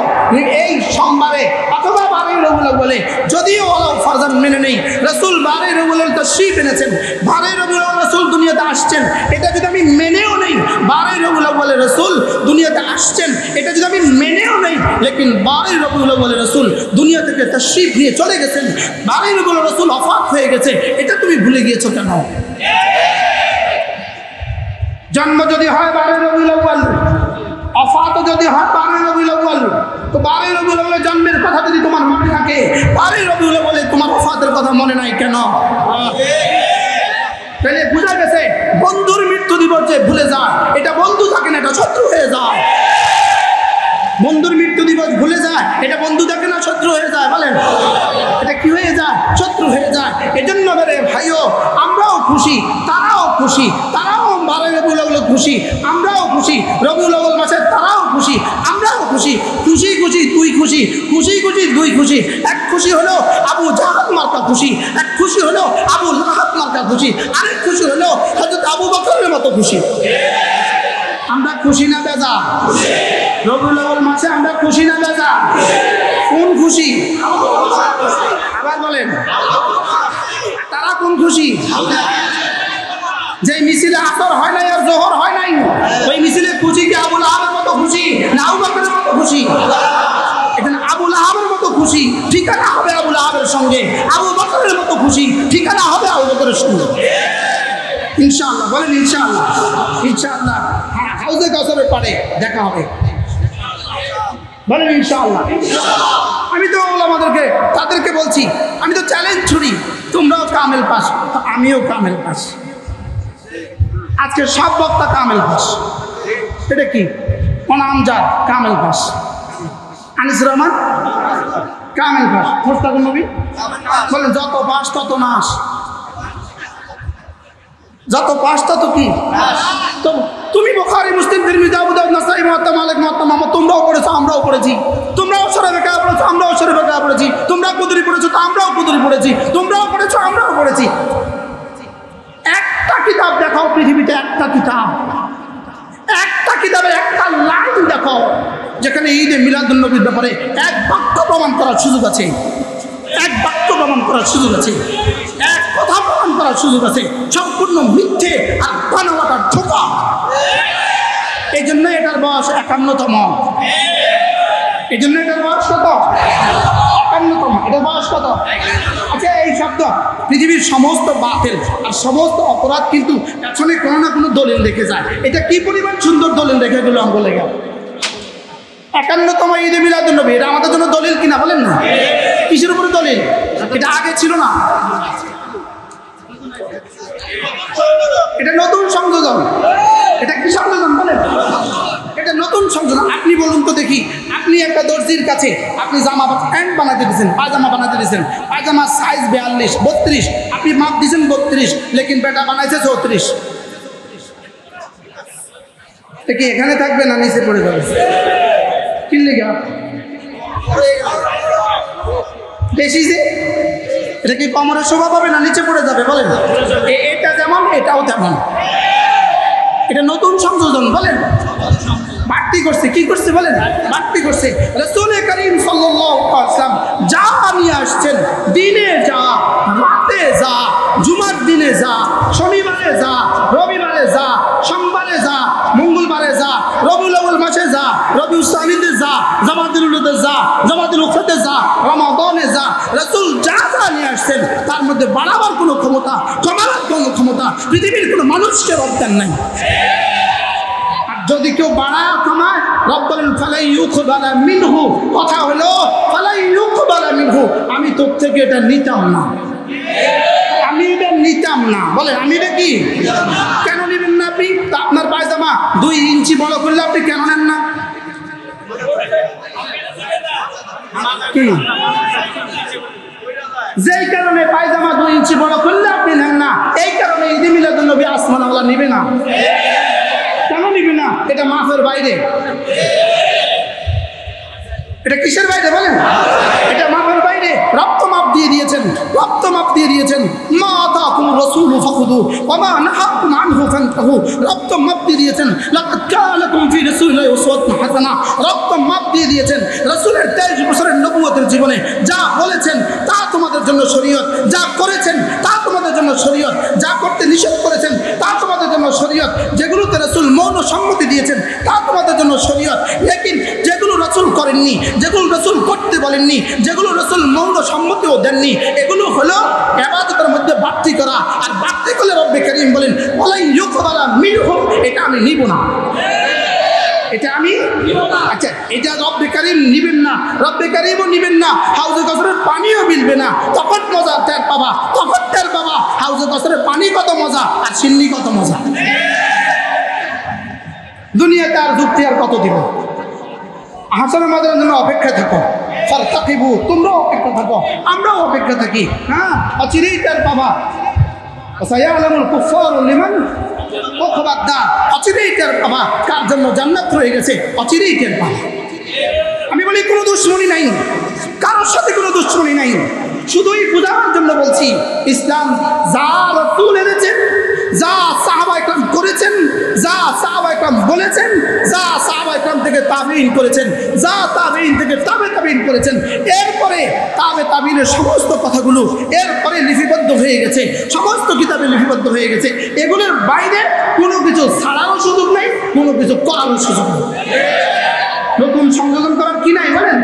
এই সোমবারে অথবা 12 রবিউল আউয়ালে যদিও ওয়ালাউ ফরজান মেনে নেই, রাসূল 12 রবিউল আউয়াল তাশরীফ এনেছেন, 12 রবিউল আউয়াল রাসূল দুনিয়াতে আসছেন, এটা যদি আমি মেনেও নেই 12 রবিউল আউয়ালে রাসূল দুনিয়াতে আসছেন, এটা যদি আমি মেনেও নেই, লেকিন 12 রবিউল আউয়ালে রাসূল দুনিয়া থেকে তাশরীফ নিয়ে চলে গেছেন, 12 রবিউল রাসূল ওফাত হয়ে গেছে, এটা তুমি ভুলে গিয়েছো কেন? জন্ম যদি হয় 12 রবিউল আউয়াল, ওফাত যদি হয় 12 রবিউল আউয়াল, তো 12 রবিউল আউয়ালে জন্মের কথা যদি তোমার মনে থাকে, 12 রবিউল আউয়ালে তোমার ওফাতের কথা মনে নাই কেন? তাহলে বুঝা গেছে বন্ধুর মৃত্যু দিবস যে ভুলে যায়, এটা বন্ধু থাকে না, এটা শত্রু হয়ে যায়। বন্ধুর মৃত্যু দিবস ভুলে যায়, এটা বন্ধু থাকে না, শত্রু হয়ে যায়। বলেন এটা কি হয়ে যায়? শত্রু হয়ে যায়। এজন্য রে ভাইও, আমরাও খুশি, তারাও খুশি, খুশি, রবিউল আউয়াল মাসে তারাও খুশি, আমরাও খুশি। খুশি খুশি দুই খুশি, খুশি খুশি দুই খুশি। এক খুশি হলো আবু জাহাল মার্কা খুশি, এক খুশি হলো আবু লাহাব মার্কা খুশি, আরেক খুশি হলো হযরত আবু বকরের মতো খুশি। আমরা খুশি না বেজা? রবিউল আউয়াল মাসে আমরা খুশি না বেজা? কোন খুশি? আবার বলেন, তারা কোন খুশি? যে মিছিলে আসর হয় নাই আর জোহর হয় নাই, ওই মিছিলে খুশি কি আবু লাহাবের মতো খুশি না আবু বকরের মতো খুশি? এখানে আবু লাহাবের মতো খুশি, ঠিকানা হবে আবু লাহাবের সঙ্গে। আবু বকরের মতো খুশি, ঠিকানা হবে আবু বকরের সঙ্গে। ইনশাআল্লাহ বলেন ইনশাআল্লাহ। ইনশাআল্লাহ হাউজে কাউসারের পারে দেখা হবে, বলেন ইনশাআল্লাহ। আমি তো আমাদেরকে তাদেরকে বলছি, আমি তো চ্যালেঞ্জ ছুড়ি, তোমরাও কামেল পাস, আমিও কামেল পাস। আজকে সব বক্তা কামেল পাস। এটা কি? আমজাদ কামেল পাস, আনিস রহমান কামেল পাস, মোস্তাকুর নবী বলেন যত পাস তত নাশ, যত পাস তত কি? তো তুমি বুখারী, মুসলিম, তিরমিজি, আবু দাউদ, নাসাই, মুওয়াত্তা, মালিক, মুওয়াত্তা মাহমুদ, তোমরাও পড়েছো, আমরাও পড়েছি। তোমরাও সূরা বাকারা পড়েছো, আমরাও সূরা বাকারা পড়েছি। তোমরা কুদরি পড়েছো, তো আমরাও কুদরি পড়েছি। তোমরাও পড়েছো, আমরাও পড়েছি। একটা কিতাব দেখাও পৃথিবীতে, একটা কিতাব, একটা কিতাবে একটা লাইন দেখাও যেখানে ঈদে মিলাদুন নবীর ব্যাপারে এক বাক্য প্রমাণ করার সুযোগ আছে, এক বাক্য প্রমাণ করার সুযোগ আছে, এক কথা প্রমাণ করার সুযোগ আছে। সম্পূর্ণ মিথ্যে আর বানোয়াটার ধোঁকা। এই জন্য এটার বয়স 51তম। এই জন্য এটার বয়স কত? 51তম। এটার বয়স কত? আচ্ছা, এই শব্দ পৃথিবীর সমস্ত বাতিল আর সমস্ত অপরাধ কিন্তু পেছনে কোনো না কোনো দলিল রেখে যায়। এটা কি পরিমাণ সুন্দর দলিল রেখে গেল অঙ্গ লেগে। 51তম ঈদে মিলাদুন নবী, এটা আমাদের জন্য দলিল কিনা বলেন না? কিসের উপরে দলিল? এটা আগে ছিল না, এটা নতুন সংযোজন। এটা কি সংযোজন বলেন? এটা নতুন সংযোজন। আপনি বলুন তো দেখি, আপনি একটা দর্জির কাছে আপনি জামা প্যান্ট বানাতে দিয়েছেন, পায়জামা বানাতে দিয়েছেন, পায়জামার সাইজ 42, 32, আপনি মাপ দিয়েছেন 32, লেকিন বেটা বানাইছে 34। কি এখানে থাকবে না নিচে পড়ে যাবে? কি লেগা বেশি যে এটা কি কোমরের শোভা পাবে না নিচে পড়ে যাবে বলেন? এটা যেমন এটাও তেমন। এটা নতুন সংযোজন বলেন, বাড়তি করছে। কি করছে বলেন? বাড়তি করছে। রাসূল করিম সাল্লাল্লাহু আলাইহি ওয়াসাল্লাম যা নিয়ে আসছেন, দিনে যা, রাতে যা, জুমার দিনে যা, শনিবারে যা, রবিবারে যা, সোমবারে যা, মঙ্গলবারে যা, রবিউল আউয়াল মাসে যা, রবিউল সানিতে যা, জামাতুল উলুদে যা, জামাতুল উখরাতে যা, রমাদানে যা, রাসূল যা যা নিয়ে আসছেন তার মধ্যে বাড়াবার কোনো ক্ষমতা, কমাবার কোনো ক্ষমতা পৃথিবীর কোনো মানুষকে রব্দান নাই। যদি কেউ বাড়ায় কমায়, রব বলেন ফালাই ইউকবালা মিনহু, কথা হলো ফালাই ইউকবালা মিনহু, আমি তোর থেকে এটা নিতাম না, আমি এটা নিতাম না। বলেন আমি এটা কি? কেন নেবেন না আপনি? তা আপনার পায়জামা 2 ইঞ্চি বড় করলে আপনি কেন নেন না? কি যেই কারণে পায়জামা 2 ইঞ্চি বড় করলে আপনি নেন না, এই কারণে ঈদে মিলাদুন নবী আসমানওয়ালা নেবে না। কেন নিবে না? এটা মাফের বাইরে। এটা কিসের বাইরে বলেন? এটা মাফের বাইরে। রক্ত মাপ দিয়ে দিয়েছেন, রক্ত মাপ দিয়ে দিয়েছেন। মা আতাকুম রাসূলু ফাখুযু ওয়া মা নাহাকুম আনহু ফান্তাহু, রক্ত মাপ দিয়ে দিয়েছেন। লাকাদ কানা লাকুম ফি রাসূলিল্লাহি উসওয়াতুন হাসানাহ, রক্ত মাপ দিয়ে দিয়েছেন। রাসূলের 23 বছরের নবুয়তের জীবনে যা বলেছেন তা তোমাদের জন্য শরীয়ত, যা করেছেন তা তোমাদের জন্য শরীয়ত, যা করতে নিষেধ করেছেন তা তোমাদের জন্য শরীয়ত, যেগুলোতে রাসূল মৌন সম্মতি দিয়েছেন তা তোমাদের জন্য শরীয়ত। লেকিন যেগুলো রাসূল করেননি, যেগুলো রাসূল করতে বলেননি, যেগুলো রাসূল মৌন সম্মতিও দেননি, এগুলো হলো ইবাদতের মধ্যে বাড়তি করা। আর বাড়তি করলে রব্বে কারীম বলেন ওয়ালাই ইউকবালা মিনহু, এটা আমি নিব না, এটা আমি। আচ্ছা, এটা রব্বে কারীম নিবেন না, রব্বে কারীমও নিবেন না, হাউজে কাউসারের পানিও মিলবে না। তখন মজা টের পাবা, তখন টের পাবা হাউজে কাউসারের পানি কত মজা আর সিন্নি কত মজা। দুনিয়াতে আর যুক্তি আর কত দিব? হাসানের মাঝের জন্য অপেক্ষা থাকো, ফারতাকিবু, তোমরাও অপেক্ষা থাকো, আমরাও অপেক্ষা থাকি। হ্যাঁ, অচিরেই টের পাবা। সায়ালামুল কুফফারু লিমান ও খবরদার, অচিরেই টের পাবা কার জন্য জান্নাত রয়ে গেছে, অচিরেই টের পাবা। আমি বলি কোনো দুশ্মনী নাই, কারোর সাথে কোনো দুশ্মনী নাই, শুধুই বোঝানোর জন্য বলছি ইসলাম যা রাসূল এনেছেন, যা সাহাবা একরাম করেছেন, যা সাহাবা একরাম বলেছেন, যা সাহাবা একরাম থেকে তাবেঈন করেছেন, যা তাবেঈন থেকে তাবেঈন করেছেন, এরপরে তাবেঈনের সমস্ত কথাগুলো এরপরে লিপিবদ্ধ হয়ে গেছে, সমস্ত কিতাবে লিপিবদ্ধ হয়ে গেছে। এগুলোর বাইরে কোনো কিছু ছাড়ারও সুযোগ নেই, কোনো কিছু করারও সুযোগ নেই। নতুন সংযোজন করার কি নাই বলেন?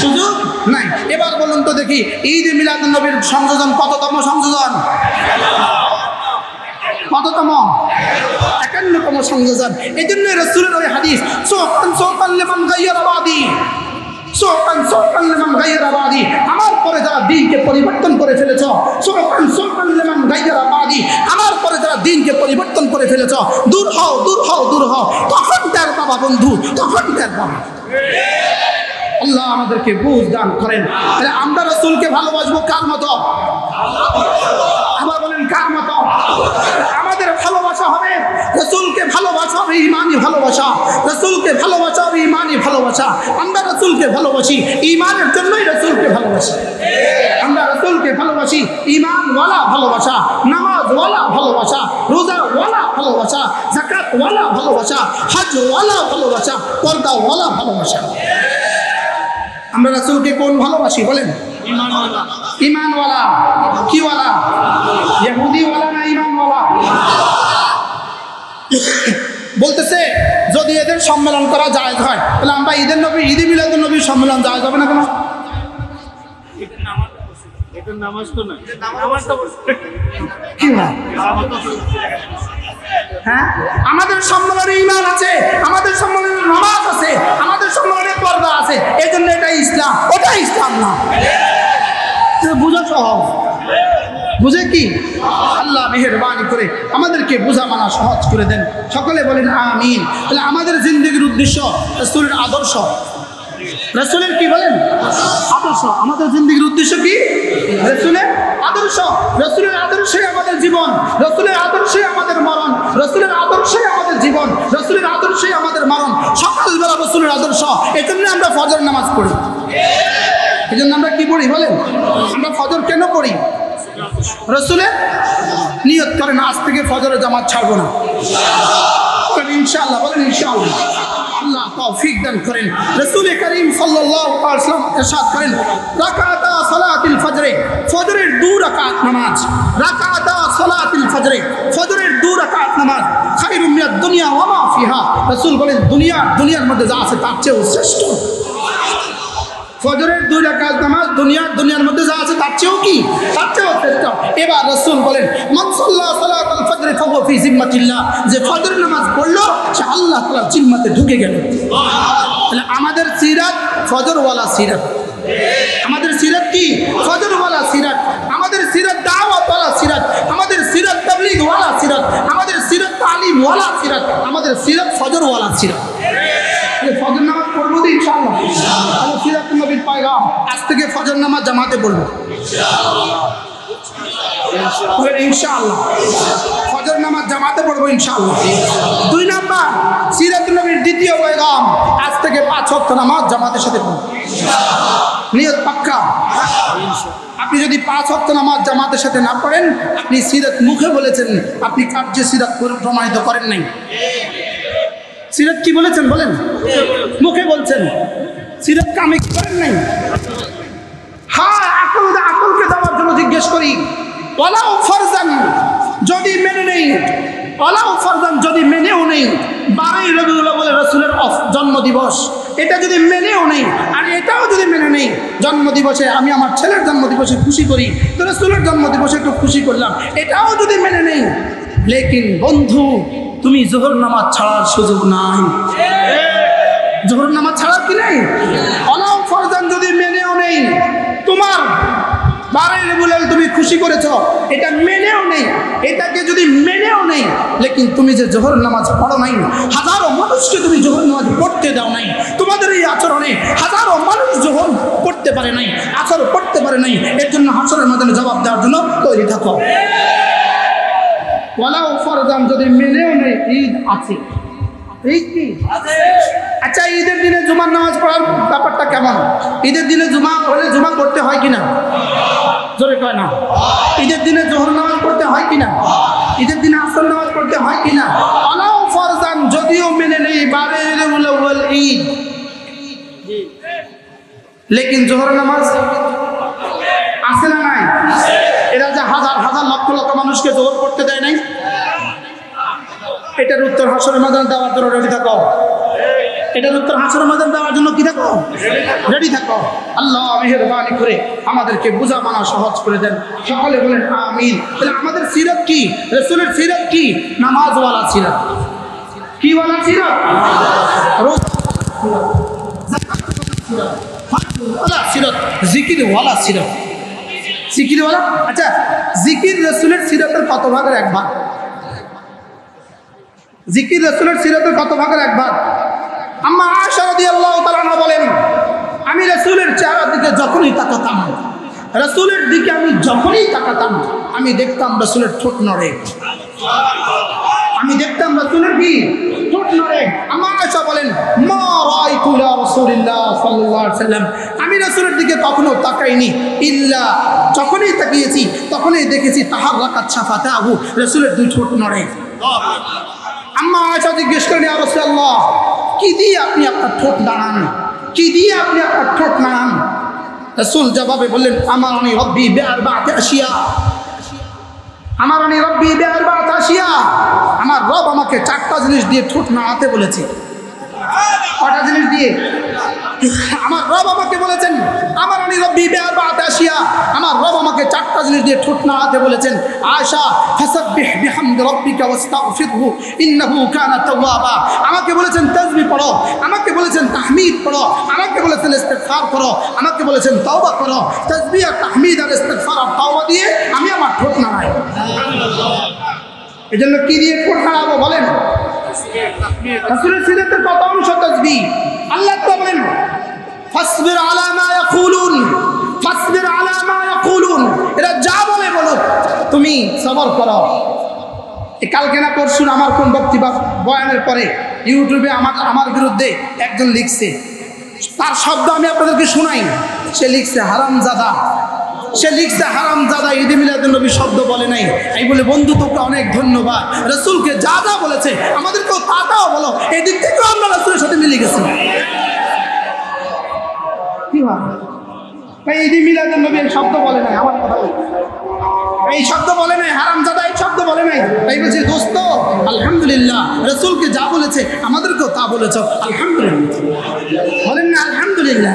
সুযোগ নাই। এবার বলুন তো দেখি, ঈদ মিলাদুন নবীর সংযোজন কততম সংযোজন? কততম? 51তম সংযোজন। এই জন্য রাসূলের ওই হাদিস, সুকান লিমান গায়্যারা বাদি, সুকান লিমান গায়্যারা বাদি, আমার পরে যারা দ্বীনকে পরিবর্তন করে ফেলেছ, সুকান লিমান গায়্যারা বাদি, আমার পরে যারা দ্বীনকে পরিবর্তন করে ফেলেছ, দূর হও, দূর হও, দূর হও। তখন তার বাবা বন্ধু, তখন তার বাবা। আল্লাহ আমাদেরকে বুঝ দান করেন। তাহলে আমরা রাসূলকে ভালোবাসবো কার মতো? আবার বলেন কার মতো? আমাদের ভালোবাসা হবে রাসূলকে ভালোবাসা হবে, ঈমানি ভালোবাসা। রাসূলকে ভালোবাসা হবে ঈমানি ভালোবাসা। আমরা রাসূলকে ভালোবাসি ঈমানের জন্যই রাসূলকে ভালোবাসি। আমরা রাসূলকে ভালোবাসি ঈমানওয়ালা ভালোবাসা, নামাজওয়ালা ভালোবাসা, রোজাওয়ালা ভালোবাসা, যাকাতওয়ালা ভালোবাসা, হজওয়ালা ভালোবাসা, পর্দাওয়ালা ভালোবাসা। আমরা রাসূলকে কোন ভালোবাসি বলেন? ঈমানওয়ালা। কিওয়ালা? ইহুদিওয়ালা না ঈমানওয়ালা? বলতেছে যদি এদের সম্মেলন করা জায়েজ হয়, তাহলে আমরা ঈদের নবী, ঈদ মিলাদুন নবীর সম্মেলন জায়েজ হবে না কেন? কি হয়? হ্যাঁ, আমাদের সম্মেলনে ঈমান আছে, আমাদের সম্মেলনে নামাজ আছে, আমাদের সম্মেলনে পর্দা আছে, এই জন্য এটা ইসলাম, ওটা ইসলাম না। বুঝা সহজ, বুঝে কি? আল্লাহ মেহেরবানি করে আমাদেরকে বোঝা মানা সহজ করে দেন। সকলে বলেন আমিন। তাহলে আমাদের জিন্দেগির উদ্দেশ্য রাসূলের আদর্শ। রাসূলের কি বলেন? আদর্শ। আমাদের জিন্দেগির উদ্দেশ্য কি? রাসূলের আদর্শ। রাসূলের আদর্শই আমাদের জীবন, রাসূলের আদর্শই আমাদের মরণ, রাসূলের আদর্শই আমাদের জীবন, রাসূলের আদর্শই আমাদের মরণ। সকালবেলা রাসূলের আদর্শ। এই জন্য আমরা ফজর নামাজ পড়ি। এই জন্য আমরা কি পড়ি বলেন? আমরা ফজর কেন পড়ি? রাসূলের নিয়ত করেন আজ থেকে ফজরের জামাত ছাড়বো না। ইনশাআল্লাহ বলেন ইনশাআল্লাহ। আল্লাহ তৌফিক দান করেন। রাসূল করিম সাল্লাল্লাহু আলাইহি ওয়াসাল্লাম ইরশাদ করেন, রাকাতা সালাতুল ফজরে, ফজরের 2 রাকাত নামাজ, রাকাতা সালাতুল ফজরে, ফজরের 2 রাকাত নামাজ, খায়রুম মিনাদ দুনিয়া ওয়া মা ফিহা। রাসূল বলেন দুনিয়ার মধ্যে যা আছে তার চেয়েও শ্রেষ্ঠ। ফজরের 2 রাকাত নামাজ দুনিয়ার মধ্যে যা আছে তার চেয়েও কি? তার চেয়েও শ্রেষ্ঠ। এবার রাসূল বলেন, মান সাল্লা সালাতুল ফজর ফাহুয়া ফি জিম্মাতিল্লাহ, যে ফজর নামাজ পড়লো সে আল্লাহ তাআলার জিম্মাতে ঢুকে গেল। তাহলে আমাদের সিরাত ফজরওয়ালা সিরাত। আমাদের সিরাত কি? ফজরওয়ালা সিরাত। আমাদের সিরাত দাওয়াতওয়ালা সিরাত। আমাদের সিরাত তাবলীগওয়ালা সিরাত। আমাদের সিরাত তালিমওয়ালা সিরাত। আমাদের সিরাত ফজরওয়ালা সিরাত। ফজর নামাজ পড়বো তো ইনশাআল্লাহ। তাহলে সিরাতুন নবীর পয়গাম, আজ থেকে ফজর নামাজ জামাতে পড়বো ইনশাআল্লাহ। ফজর নামাজ জামাতে পড়বো ইনশাআল্লাহ। 2 নাম্বার সিরাতুন নবীর দ্বিতীয় পয়গাম, আজ থেকে 5 ওয়াক্ত নামাজ জামাতের সাথে পড়বো। নিয়ত পাক্কা। আপনি যদি 5 ওয়াক্ত নামাজ জামাতের সাথে না পড়েন, আপনি সিরাত মুখে বলেছেন, আপনি কার্যে সিরাত প্রমাণিত করেন নাই। সিরাত কি বলেছেন বলেন? মুখে বলছেন, সিরাত কামে কি করেন নাই? হ্যাঁ, আকলকে দেওয়ার জন্য জিজ্ঞেস করি, ওয়ালাউ ফরজান যদি মেনে নেই, ওয়ালাউ ফরজান যদি মেনেও নেই, 12ই রবিউল আউয়াল রাসূলের জন্মদিবস, এটা যদি মেনেও নেই, আর এটাও যদি মেনে নেই জন্মদিবসে আমি আমার ছেলের জন্মদিবসে খুশি করি, তো রাসূলের জন্মদিবসে একটু খুশি করলাম, এটাও যদি মেনে নেই, লেকিন বন্ধু তুমি জোহর নামাজ ছাড়ার সুযোগ নাই। জোহর নামাজ ছাড়ার কি নেই? ওয়ালাউ ফরজান যদি মেনেও নেই, তোমার 12ই রবিউল আউয়াল তুমি খুশি করেছ, এটা মেনেও নেই, এটাকে যদি মেনেও নেই, লেকিন তুমি যে জোহর নামাজ পড়ো নাই, হাজারো মানুষকে তুমি জোহর নামাজ পড়তে দাও নাই, তোমাদের এই আচরণে হাজারো মানুষ জোহর পড়তে পারে নাই, আসর পড়তে পারে নাই, এর জন্য হাসরের ময়দানে জবাব দেওয়ার জন্য তৈরি থাকো। ওয়ালাউ ফরজান যদি মেনেও নেই ঈদ আছে। ঈদ কি আচ্ছা, ঈদের দিনে জুমার নামাজ পড়ার ব্যাপারটা কেমন? ঈদের দিনে জুমা হলে জুমা করতে হয় কিনা? জোরে কয় না। ঈদের দিনে জোহর নামাজ পড়তে হয় কিনা? ঈদের দিনে আসর নামাজ পড়তে হয় কিনা? ওয়ালাউ ফরজান যদিও মেনে নেই বারের আউয়াল ঈদ, লেকিন জোহর নামাজ আছে না নাই? এরা যে হাজার হাজার লক্ষ লক্ষ মানুষকে জোহর পড়তে দেয় নাই, এটার উত্তর হাসরের ময়দানে দেওয়ার জন্য রেডি থাকো। এটার উত্তর হাসরের ময়দানে দেওয়ার জন্য কি থাকো? রেডি থাকো। আল্লাহ মেহেরবানি করে আমাদেরকে বুঝা মানা সহজ করে দেন। সকলে বলেন আমিন। তাহলে আমাদের সিরাত কি? রাসূলের সিরাত কি? নামাজওয়ালা সিরাত। কি ওয়ালা সিরাত? সিরাত, জিকিরওয়ালা সিরাত। জিকিরওয়ালা। আচ্ছা, জিকির রাসূলের সিরাতের কত ভাগের এক ভাগ? জিকির রাসূলের সিরাতের কত ভাগের এক ভাগ? আম্মা আয়েশা রাদিয়াল্লাহু তাআলা আনহা বলেন, আমি রাসূলের চেহারার দিকে যখনই তাকাতাম, রাসূলের দিকে আমি যখনই তাকাতাম, আমি দেখতাম রাসূলের ঠোঁট নড়ে। আমি দেখতাম রাসূলের কি? ঠোঁট নড়ে। আম্মা আয়েশা বলেন, মা রাআইতু ইলা রাসূলিল্লাহ সাল্লাল্লাহু আলাইহি ওয়াসাল্লাম, আমি রাসূলের দিকে কখনো তাকাইনি, ইল্লা যখনই তাকিয়েছি তখনই দেখেছি তাহাররাকাত শাফাতাহু, রাসূলের দুই ঠোঁট নড়ে। আম্মা আয়েশা জিজ্ঞেস করেন, ইয়া রাসূলুল্লাহ, কি দিয়ে আপনি আপনার ঠোঁট নাড়ান? কি দিয়ে আপনি আপনার ঠোঁট নাড়ান? রাসূল জবাবে বললেন, আমারানি রব্বি বিআরবাতি আশিয়া, আমারানি রব্বি বিআরবাতি আশিয়া, আমার রব আমাকে চারটা জিনিস দিয়ে ঠোঁট নাড়াতে বলেছে। কটা জিনিস দিয়ে? আমার রব আমাকে বলেছেন, আমারানি রব্বি বিআরবাতি আশিয়া, আমার রব আমাকে চারটা জিনিস দিয়ে ঠোঁট নাড়াতে বলেছেন। আয়েশা, ফাসাব্বিহ বিহামদি রাব্বিকা ওয়াস্তাগফিরহু ইন্নাহু কানা তাওয়াবা, আমাকে বলেছেন তাসবিহ পড়ো, আমাকে বলেছেন তাহমিদ পড়ো, আমাকে বলেছেন ইস্তিগফার করো, আমাকে বলেছেন তওবা করো। তাসবিহ আর তাহমিদ আর ইস্তিগফার আর তওবা দিয়ে আমি আমার ঠোঁট নাড়াই। এজন্য কি দিয়ে ঠোঁট নাড়াবো বলেন? রাসূলের সিরাতের কত অংশ তাসবিহ? আল্লাহ তো বলেন, ফাসবির আলা মা ইয়াকুলুন, ফাসবির আলা মা ইয়াকুলুন, এরা যা বলে বলো তুমি সবর করো। কালকে না পরশু আমার কোন বক্তব্য বয়ানের পরে ইউটিউবে আমার বিরুদ্ধে একজন লিখছে, তার শব্দ আমি আপনাদেরকে শোনাই। সে লিখছে হারামজাদা, সে লিখছে হারামজাদা, ঈদে মিলাদুন নবী শব্দ বলে নাই। এই বলে বন্ধু তোকে অনেক ধন্যবাদ, রাসূলকে যা যা বলেছে আমাদেরকেও তাও বলো, এই দিক থেকেও আমরা রাসূলের সাথে মিলে গেছি। কি ভাই, ঈদে মিলাদুন নবী এই শব্দ বলে নাই, আমার কথা বলে এই শব্দ বলে নাই, হারামজাদা এই শব্দ বলে নাই। তাই বলছি দোস্ত আলহামদুলিল্লাহ, রাসূলকে যা বলেছে আমাদেরকেও তা বলেছ, আলহামদুলিল্লাহ। বলেন না আলহামদুলিল্লাহ?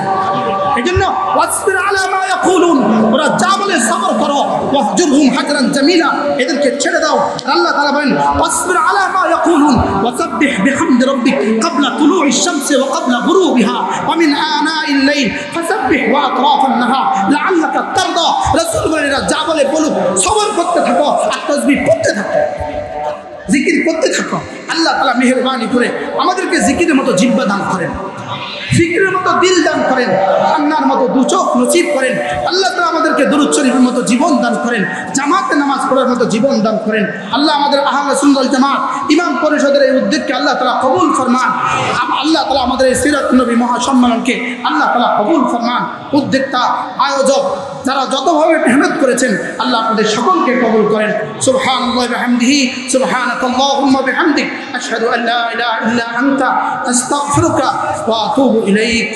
এই জন্য ওয়াসবির আলা মা ইয়াকুলুন, ওরা যা বলে সবর করো, ওয়াহজুরহুম হাজরান জামিলা, এদেরকে ছেড়ে দাও। আল্লাহ তাআলা বলেন, ওয়াসবির আলা মা ইয়াকুলুন ওয়াসাব্বিহ বিহামদি রাব্বিক ক্বাবলা তুলুইশ শামসি ওয়া ক্বাবলা গুরুবিহা ওয়া মিন আনাইল লাইল ফাসাব্বিহ ওয়া আতরাফান নাহার লাআল্লাকা তারদা। রাসূল বলেন, এরা যা বলে বলুক, সবর করতে থাকো আর তাসবিহ করতে থাকো, জিকির করতে থাকো। আল্লাহ তাআলা মেহেরবানি করে আমাদেরকে জিকিরের মতো জিহ্বা দান করেন, ফিকিরের মতো দিল দান করেন, কান্নার মতো দু চোখ নসিব করেন। আল্লাহ তাআলা আমাদেরকে দরুদ শরীফের মতো জীবন দান করেন, জামাতে নামাজ পড়ার মতো জীবন দান করেন। আল্লাহ আমাদের আহলে সুন্নাত ওয়াল জামাত ইমাম পরিষদের এই উদ্যোগকে আল্লাহ তাআলা কবুল ফরমান। আল্লাহ তাআলা আমাদের এই সিরাত নবী মহাসম্মেলনকে আল্লাহ তাআলা কবুল ফরমান। উদ্যোক্তা, আয়োজক, যারা যতভাবে মেহনত করেছেন আল্লাহ আপনাদের সকলকে কবুল করেন। সুবহানাল্লাহি ওয়া বিহামদিহি, সুবহানাকাল্লাহুম্মা বিহামদিক, আশহাদু আল্লা ইলাহা ইল্লা আনতা, আস্তাগফিরুকা ওয়া আতুবু ইলাইক।